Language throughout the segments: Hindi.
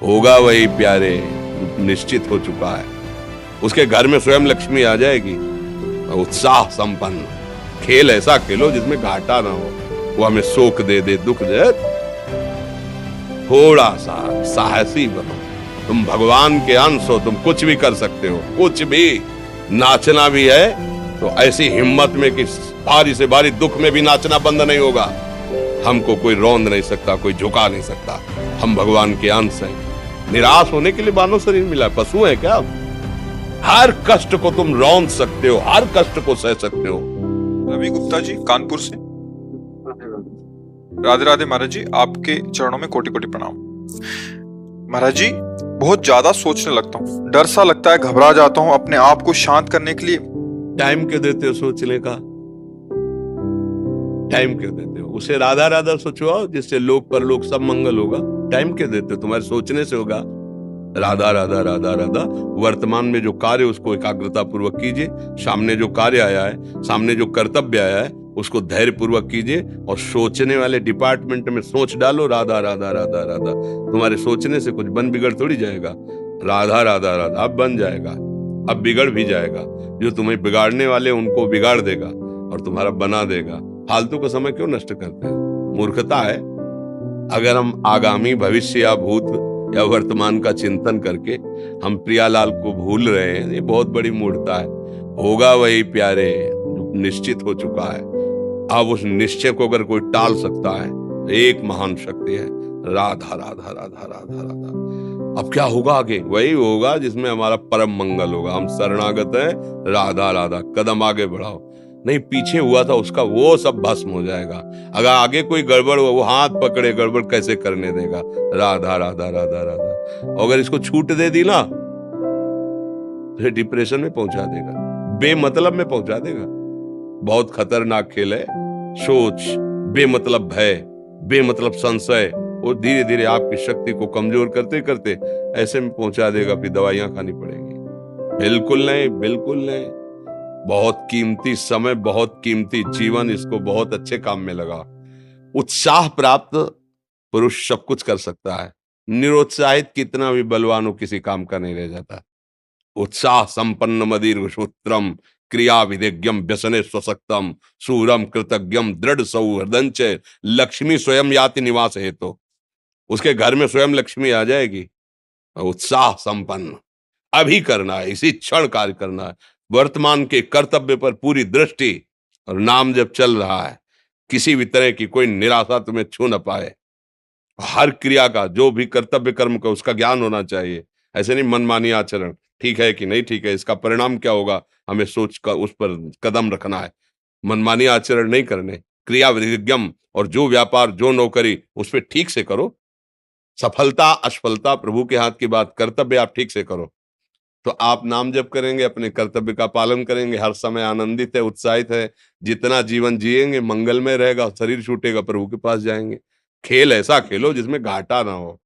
होगा वही प्यारे, निश्चित हो चुका है। उसके घर में स्वयं लक्ष्मी आ जाएगी। उत्साह संपन्न खेल ऐसा खेलो जिसमें घाटा ना हो। वो हमें शोक दे दे, दुख दे, थोड़ा सा साहसी बनो। तुम भगवान के अंश हो, तुम कुछ भी कर सकते हो, कुछ भी। नाचना भी है तो ऐसी हिम्मत में कि भारी से भारी दुख में भी नाचना बंद नहीं होगा। हमको कोई रौंद नहीं सकता, कोई झुका नहीं सकता। हम भगवान के अंश हैं। निराश होने के लिए मानव शरीर मिला, पशु है क्या? हर कष्ट को तुम रौंद सकते हो, हर कष्ट को सह सकते हो। रवि गुप्ता जी कानपुर से। राधे राधे महाराज जी, आपके चरणों में कोटि कोटि प्रणाम। महाराज जी, बहुत ज्यादा सोचने लगता हूँ, डर सा लगता है, घबरा जाता हूँ। अपने आप को शांत करने के लिए टाइम क्यों देते हो सोचने का? टाइम क्यों देते हो? उसे राधा राधा सोचो, जिससे लोक परलोक सब मंगल होगा। टाइम क्यों देते हो? तुम्हारे सोचने से होगा। राधा राधा राधा राधा। वर्तमान में जो कार्य उसको एकाग्रता पूर्वक कीजिए। सामने जो कार्य आया है, सामने जो कर्तव्य आया है, उसको धैर्य पूर्वक कीजिए। और सोचने वाले डिपार्टमेंट में सोच डालो राधा राधा राधा राधा। तुम्हारे सोचने से कुछ बन बिगड़ थोड़ी जाएगा। राधा राधा राधा अब बन जाएगा, अब बिगड़ भी जाएगा। जो तुम्हें बिगाड़ने वाले उनको बिगाड़ देगा और तुम्हारा बना देगा। फालतू का समय क्यों नष्ट करते हैं? मूर्खता है। अगर हम आगामी भविष्य या भूत या वर्तमान का चिंतन करके हम प्रियालाल को भूल रहे हैं, ये बहुत बड़ी मूर्खता है। होगा वही प्यारे, जो निश्चित हो चुका है। अब उस निश्चय को अगर कोई टाल सकता है तो एक महान शक्ति है, राधा राधा राधा राधा राधा। अब क्या होगा आगे? वही होगा जिसमें हमारा परम मंगल होगा। हम शरणागत हैं, राधा राधा। कदम आगे बढ़ाओ। नहीं, पीछे हुआ था उसका वो सब भस्म हो जाएगा। अगर आगे कोई गड़बड़ हो, वो हाथ पकड़े गड़बड़ कैसे करने देगा? राधा राधा राधा राधा। और अगर इसको छूट दे दी ना तो डिप्रेशन में पहुंचा देगा, बेमतलब में पहुंचा देगा। बहुत खतरनाक खेल है। सोच, बेमतलब भय, बेमतलब संशय, वो धीरे धीरे आपकी शक्ति को कमजोर करते करते ऐसे में पहुंचा देगा, फिर दवाइयां खानी पड़ेगी। बिल्कुल नहीं, बिल्कुल नहीं। बहुत कीमती समय, बहुत कीमती जीवन, इसको बहुत अच्छे काम में लगा। उत्साह प्राप्त पुरुष सब कुछ कर सकता है। निरुत्साहित कितना भी बलवान हो, किसी काम का नहीं रह जाता। उत्साह संपन्न मदीर्घ सूत्रम क्रिया विधिज्ञम व्यसने स्वसक्तम सूरम कृतज्ञम दृढ़ सौहृदंच लक्ष्मी स्वयं याति निवास हेतु। उसके घर में स्वयं लक्ष्मी आ जाएगी। उत्साह संपन्न अभी करना है, इसी क्षण कार्य करना है। वर्तमान के कर्तव्य पर पूरी दृष्टि, और नाम जब चल रहा है, किसी भी तरह की कोई निराशा तुम्हें छू न पाए। हर क्रिया का, जो भी कर्तव्य कर्म का, उसका ज्ञान होना चाहिए। ऐसे नहीं मनमानी आचरण, ठीक है कि नहीं ठीक है, इसका परिणाम क्या होगा, हमें सोच कर उस पर कदम रखना है। मनमानी आचरण नहीं करने, क्रिया विधिज्ञम, और जो व्यापार जो नौकरी उस पर ठीक से करो। सफलता असफलता प्रभु के हाथ की बात, कर्तव्य आप ठीक से करो तो आप नाम जप करेंगे, अपने कर्तव्य का पालन करेंगे, हर समय आनंदित है, उत्साहित है। जितना जीवन जिएंगे मंगलमय रहेगा। शरीर छूटेगा, प्रभु के पास जाएंगे। खेल ऐसा खेलो जिसमें घाटा ना हो।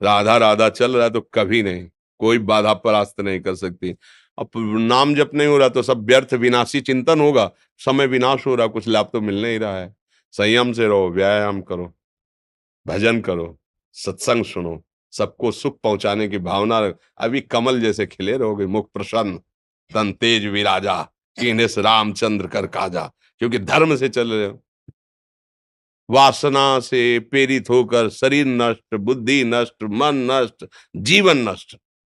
राधा राधा चल रहा है तो कभी नहीं, कोई बाधा परास्त नहीं कर सकती। अब नाम जप नहीं हो रहा तो सब व्यर्थ विनाशी चिंतन होगा। समय विनाश हो रहा, कुछ लाभ तो मिल नहीं रहा है। संयम से रहो, व्यायाम करो, भजन करो, सत्संग सुनो, सबको सुख पहुंचाने की भावना रख। अभी कमल जैसे खिले रहोगे, मुख प्रसन्न, तन तेज विराजा, कीन्हिस रामचंद्र कर काजा। क्योंकि धर्म से चल रहे हो। वासना से प्रेरित होकर शरीर नष्ट, बुद्धि नष्ट, मन नष्ट, जीवन नष्ट।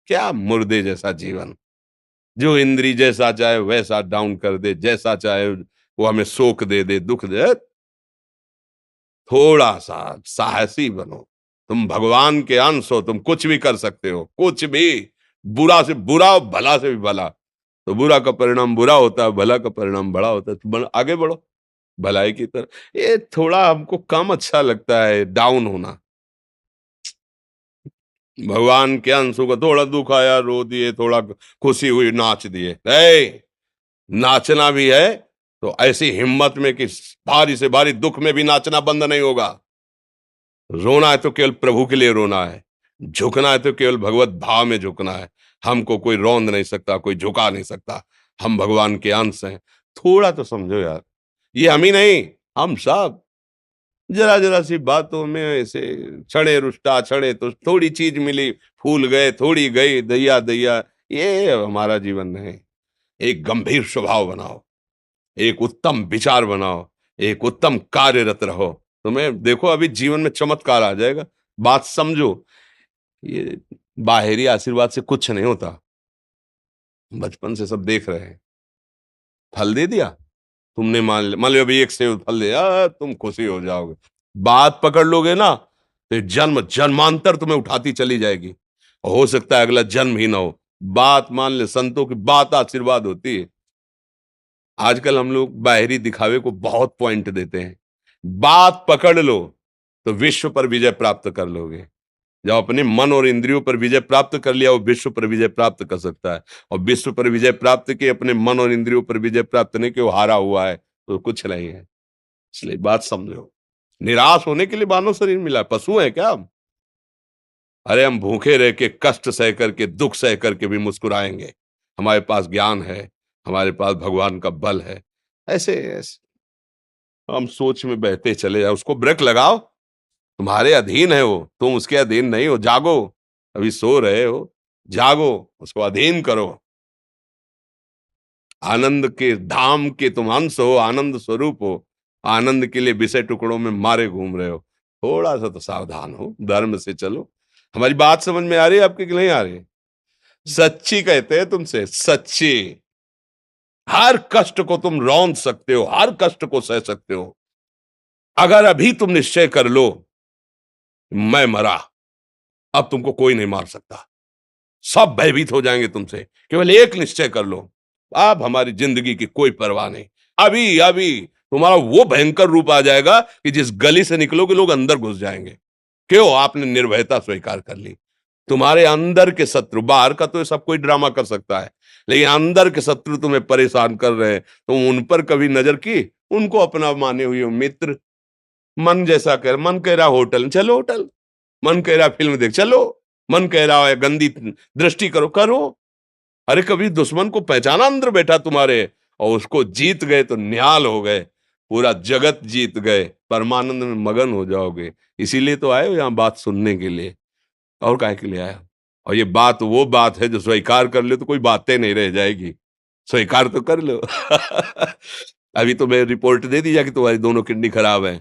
क्या मुर्दे जैसा जीवन, जो इंद्री जैसा चाहे वैसा डाउन कर दे, जैसा चाहे वो हमें शोक दे दे, दुख दे। थोड़ा सा साहसी बनो। तुम भगवान के अंश हो, तुम कुछ भी कर सकते हो, कुछ भी। बुरा से बुरा, भला से भी भला। तो बुरा का परिणाम बुरा होता है, भला का परिणाम बड़ा होता है। तो आगे बढ़ो भलाई की तरफ। ये थोड़ा हमको कम अच्छा लगता है डाउन होना। भगवान के अंशों का थोड़ा दुख आया रो दिए, थोड़ा खुशी हुई नाच दिए। नहीं, नाचना भी है तो ऐसी हिम्मत में कि भारी से भारी दुख में भी नाचना बंद नहीं होगा। रोना है तो केवल प्रभु के लिए रोना है, झुकना है तो केवल भगवत भाव में झुकना है। हमको कोई रौंद नहीं सकता, कोई झुका नहीं सकता। हम भगवान के अंश हैं। थोड़ा तो समझो यार, ये हम ही नहीं, हम सब। जरा जरा सी बातों में ऐसे छड़े रुष्टा छड़े तो थोड़ी चीज मिली, फूल गए, थोड़ी गई, दैया दैया। ये हमारा जीवन नहीं। एक गंभीर स्वभाव बनाओ, एक उत्तम विचार बनाओ, एक उत्तम कार्यरत रहो। तुम्हें देखो अभी जीवन में चमत्कार आ जाएगा। बात समझो, ये बाहरी आशीर्वाद से कुछ नहीं होता। बचपन से सब देख रहे हैं। फल दे दिया, तुमने मान लिया अभी एक सेब फल दिया, तुम खुशी हो जाओगे। बात पकड़ लोगे ना तो ये जन्म जन्मांतर तुम्हें उठाती चली जाएगी। और हो सकता है अगला जन्म ही ना हो। बात मान ले, संतों की बात आशीर्वाद होती है। आजकल हम लोग बाहरी दिखावे को बहुत पॉइंट देते हैं। बात पकड़ लो तो विश्व पर विजय प्राप्त कर लोगे। जब अपने मन और इंद्रियों पर विजय प्राप्त कर लिया, वो विश्व पर विजय प्राप्त कर सकता है। और विश्व पर विजय प्राप्त किए, अपने मन और इंद्रियों पर विजय प्राप्त नहीं कि वो हारा हुआ है तो कुछ नहीं है। इसलिए बात समझो। निराश होने के लिए मानव शरीर मिला, पशु है क्या हम? अरे हम भूखे रह के, कष्ट सह करके, दुख सह करके भी मुस्कुराएंगे। हमारे पास ज्ञान है, हमारे पास भगवान का बल है। ऐसे ऐसे हम सोच में बहते चले जाओ। उसको ब्रेक लगाओ। तुम्हारे अधीन है वो, तुम उसके अधीन नहीं हो। जागो, अभी सो रहे हो, जागो, उसको अधीन करो। आनंद के धाम के तुम अंश हो, आनंद स्वरूप हो। आनंद के लिए विषय टुकड़ों में मारे घूम रहे हो। थोड़ा सा तो सावधान हो, धर्म से चलो। हमारी बात समझ में आ रही है आपकी कि नहीं आ रही? सच्ची कहते हैं तुमसे, सच्ची। हर कष्ट को तुम रौंद सकते हो, हर कष्ट को सह सकते हो। अगर अभी तुम निश्चय कर लो, मैं मरा, अब तुमको कोई नहीं मार सकता। सब भयभीत हो जाएंगे तुमसे। केवल एक निश्चय कर लो, अब हमारी जिंदगी की कोई परवाह नहीं। अभी अभी तुम्हारा वो भयंकर रूप आ जाएगा कि जिस गली से निकलोगे लोग अंदर घुस जाएंगे। क्यों? आपने निर्भयता स्वीकार कर ली। तुम्हारे अंदर के शत्रु, बाहर का तो सब कोई ड्रामा कर सकता है, लेकिन अंदर के शत्रु तुम्हें परेशान कर रहे हैं। तुम उन पर कभी नजर की? उनको अपना माने हुए हो मित्र। मन जैसा कर, मन कह रहा होटल चलो, होटल। मन कह रहा फिल्म देख चलो। मन कह रहा है गंदी दृष्टि करो, करो। अरे कभी दुश्मन को पहचाना अंदर बैठा तुम्हारे, और उसको जीत गए तो निहाल हो गए। पूरा जगत जीत गए, परमानंद में मगन हो जाओगे। इसीलिए तो आए हो यहाँ बात सुनने के लिए, और काहे के लिए आए हो? और ये बात वो बात है जो स्वीकार कर ले तो कोई बातें नहीं रह जाएगी। स्वीकार तो कर लो। अभी तो मैं रिपोर्ट दे दी जा कि तुम्हारी दोनों किडनी खराब है।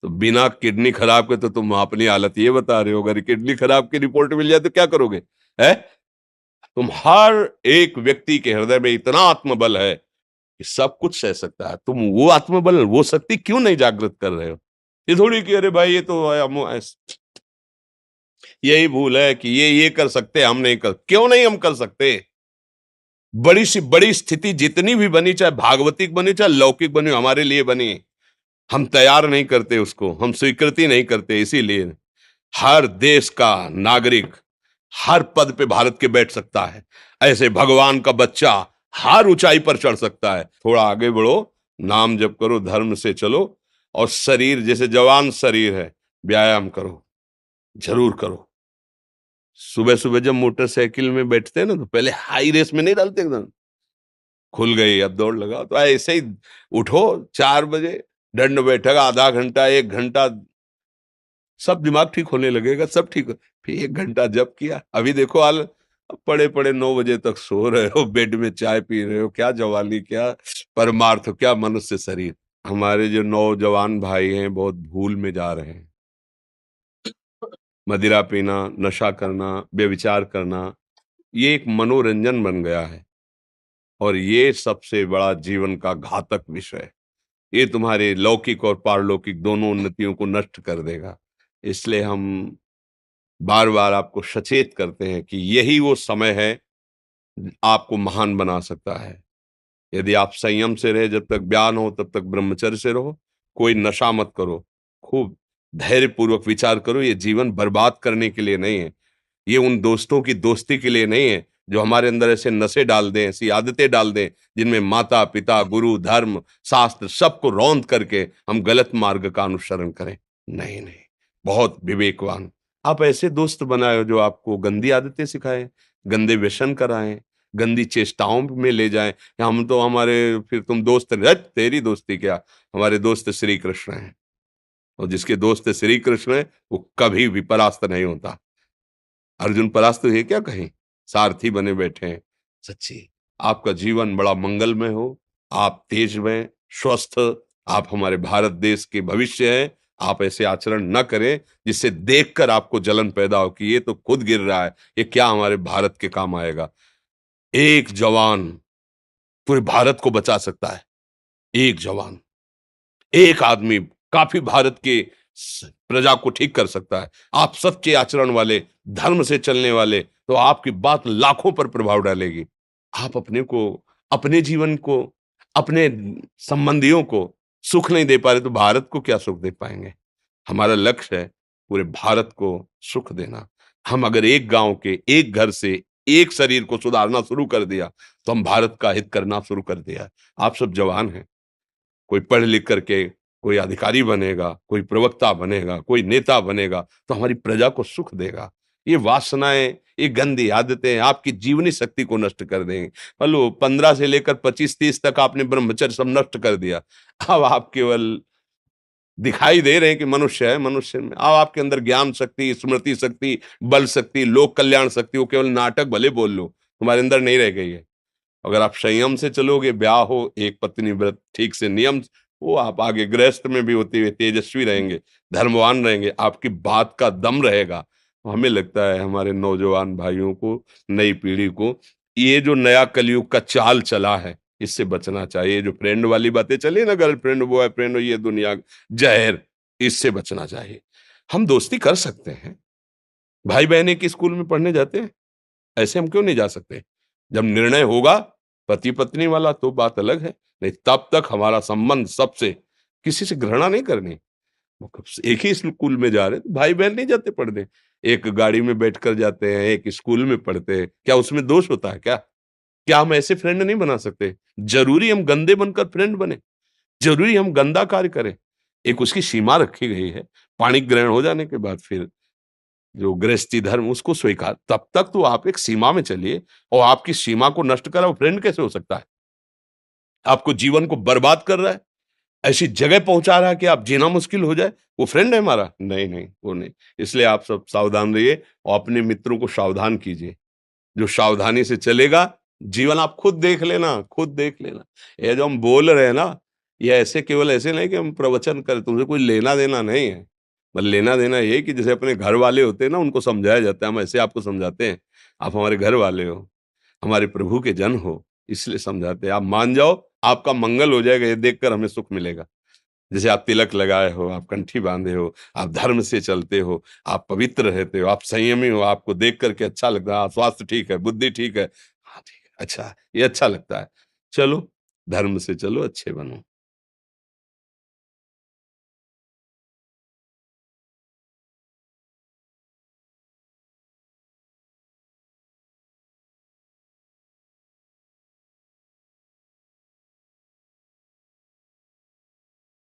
तो बिना किडनी खराब के तो तुम अपनी हालत ये बता रहे हो। अगर किडनी खराब की रिपोर्ट मिल जाए तो क्या करोगे? है? तुम हर एक व्यक्ति के हृदय में इतना आत्मबल है कि सब कुछ सह सकता है। तुम वो आत्मबल, वो शक्ति क्यों नहीं जागृत कर रहे हो? ये थोड़ी कि अरे भाई ये तो यही भूल है कि ये कर सकते हैं, हम नहीं कर। क्यों नहीं हम कर सकते? बड़ी सी बड़ी स्थिति जितनी भी बनी, चाहे भागवतिक बनी चाहे लौकिक बनी, हमारे लिए बनी, हम तैयार नहीं करते उसको, हम स्वीकृति नहीं करते। इसीलिए हर देश का नागरिक हर पद पे भारत के बैठ सकता है। ऐसे भगवान का बच्चा हर ऊंचाई पर चढ़ सकता है। थोड़ा आगे बढ़ो, नाम जप करो, धर्म से चलो, और शरीर जैसे जवान शरीर है, व्यायाम करो, जरूर करो। सुबह सुबह जब मोटरसाइकिल में बैठते हैं ना, तो पहले हाई रेस में नहीं डालते एकदम, खुल गई अब दौड़ लगाओ, तो ऐसे ही उठो 4 बजे, दंड बैठक आधा घंटा 1 घंटा, सब दिमाग ठीक होने लगेगा, सब ठीक फिर 1 घंटा जब किया। अभी देखो हाल, पड़े पड़े 9 बजे तक सो रहे हो, बेड में चाय पी रहे हो। क्या जवानी, क्या परमार्थ, क्या मनुष्य शरीर। हमारे जो नौजवान भाई हैं बहुत भूल में जा रहे हैं। मदिरा पीना, नशा करना, व्यभिचार करना, ये एक मनोरंजन बन गया है। और ये सबसे बड़ा जीवन का घातक विषय है। ये तुम्हारे लौकिक और पारलौकिक दोनों उन्नतियों को नष्ट कर देगा। इसलिए हम बार बार आपको सचेत करते हैं कि यही वो समय है आपको महान बना सकता है। यदि आप संयम से रहे, जब तक ज्ञान हो तब तक ब्रह्मचर्य से रहो, कोई नशा मत करो, खूब धैर्य पूर्वक विचार करो। ये जीवन बर्बाद करने के लिए नहीं है। ये उन दोस्तों की दोस्ती के लिए नहीं है जो हमारे अंदर ऐसे नशे डाल दें, ऐसी आदतें डाल दें जिनमें माता पिता, गुरु, धर्म, शास्त्र सबको रौंद करके हम गलत मार्ग का अनुसरण करें। नहीं नहीं, बहुत विवेकवान। आप ऐसे दोस्त बनाए जो आपको गंदी आदतें सिखाएं, गंदे व्यसन कराएं, गंदी चेष्टाओं में ले जाएं। हम तो हमारे, फिर तुम दोस्त नहीं, तेरी दोस्ती क्या, हमारे दोस्त श्री कृष्ण हैं। और जिसके दोस्त श्री कृष्ण है वो कभी भी परास्त नहीं होता। अर्जुन परास्त है क्या कहीं? सारथी बने बैठे हैं। सच्ची आपका जीवन बड़ा मंगलमय हो, आप तेज में स्वस्थ, आप हमारे भारत देश के भविष्य हैं। आप ऐसे आचरण न करें जिससे देखकर आपको जलन पैदा हो कि ये तो खुद गिर रहा है, ये क्या हमारे भारत के काम आएगा। एक जवान पूरे भारत को बचा सकता है। एक जवान, एक आदमी काफी भारत के प्रजा को ठीक कर सकता है। आप सच्चे आचरण वाले, धर्म से चलने वाले, तो आपकी बात लाखों पर प्रभाव डालेगी। आप अपने को, अपने जीवन को, अपने संबंधियों को सुख नहीं दे पा रहे तो भारत को क्या सुख दे पाएंगे? हमारा लक्ष्य है पूरे भारत को सुख देना। हम अगर एक गांव के, एक घर से, एक शरीर को सुधारना शुरू कर दिया तो हम भारत का हित करना शुरू कर दिया। आप सब जवान हैं, कोई पढ़ लिख करके कोई अधिकारी बनेगा, कोई प्रवक्ता बनेगा, कोई नेता बनेगा तो हमारी प्रजा को सुख देगा। ये वासनाएं, ये गंदी आदतें आपकी जीवनी शक्ति को नष्ट कर देंगे। लो 15 से लेकर 25-30 तक आपने ब्रह्मचर्य सब नष्ट कर दिया। अब आप केवल दिखाई दे रहे हैं कि मनुष्य है, मनुष्य में अब आपके अंदर ज्ञान शक्ति, स्मृति शक्ति, बल शक्ति, लोक कल्याण शक्ति, वो केवल नाटक भले बोल लो, तुम्हारे अंदर नहीं रह गई है। अगर आप संयम से चलोगे, ब्याह हो, एक पत्नी व्रत ठीक से नियम, वो आप आगे गृहस्थ में भी होते हुए तेजस्वी रहेंगे, धर्मवान रहेंगे, आपकी बात का दम रहेगा। तो हमें लगता है हमारे नौजवान भाइयों को, नई पीढ़ी को, ये जो नया कलयुग का चाल चला है इससे बचना चाहिए। जो फ्रेंड वाली बातें चली ना, गर्लफ्रेंड बॉयफ्रेंड, ये दुनिया जहर, इससे बचना चाहिए। हम दोस्ती कर सकते हैं, भाई बहन एक ही स्कूल में पढ़ने जाते हैं, ऐसे हम क्यों नहीं जा सकते? जब निर्णय होगा पति पत्नी वाला तो बात अलग है, नहीं तब तक हमारा संबंध सबसे, किसी से घृणा नहीं करनी। वो एक ही स्कूल में जा रहे हैं तो भाई बहन नहीं जाते पढ़ने, एक गाड़ी में बैठकर जाते हैं, एक स्कूल में पढ़ते हैं, क्या उसमें दोष होता है क्या? क्या हम ऐसे फ्रेंड नहीं बना सकते? जरूरी हम गंदे बनकर फ्रेंड बने? जरूरी हम गंदा कार्य करें? एक उसकी सीमा रखी गई है। पाणी ग्रहण हो जाने के बाद फिर जो गृहस्थी धर्म उसको स्वीकार, तब तक तो आप एक सीमा में चलिए। और आपकी सीमा को नष्ट करा वो फ्रेंड कैसे हो सकता है? आपको जीवन को बर्बाद कर रहा है, ऐसी जगह पहुंचा रहा है कि आप जीना मुश्किल हो जाए, वो फ्रेंड है हमारा? नहीं नहीं, वो नहीं। इसलिए आप सब सावधान रहिए और अपने मित्रों को सावधान कीजिए। जो सावधानी से चलेगा, जीवन आप खुद देख लेना, खुद देख लेना। ये जो हम बोल रहे हैं ना, ये ऐसे केवल ऐसे नहीं कि हम प्रवचन करें, तुमसे कोई लेना देना नहीं है। बस लेना देना ये कि जैसे अपने घर वाले होते हैं ना, उनको समझाया जाता है, हम ऐसे आपको समझाते हैं। आप हमारे घर वाले हो, हमारे प्रभु के जन हो, इसलिए समझाते हैं। आप मान जाओ, आपका मंगल हो जाएगा, ये देखकर हमें सुख मिलेगा। जैसे आप तिलक लगाए हो, आप कंठी बांधे हो, आप धर्म से चलते हो, आप पवित्र रहते हो, आप संयमी हो, आपको देख करके अच्छा लगता है, हाँ, स्वास्थ्य ठीक है, बुद्धि ठीक है, हाँ ठीक है, अच्छा, ये अच्छा लगता है। चलो, धर्म से चलो, अच्छे बनो।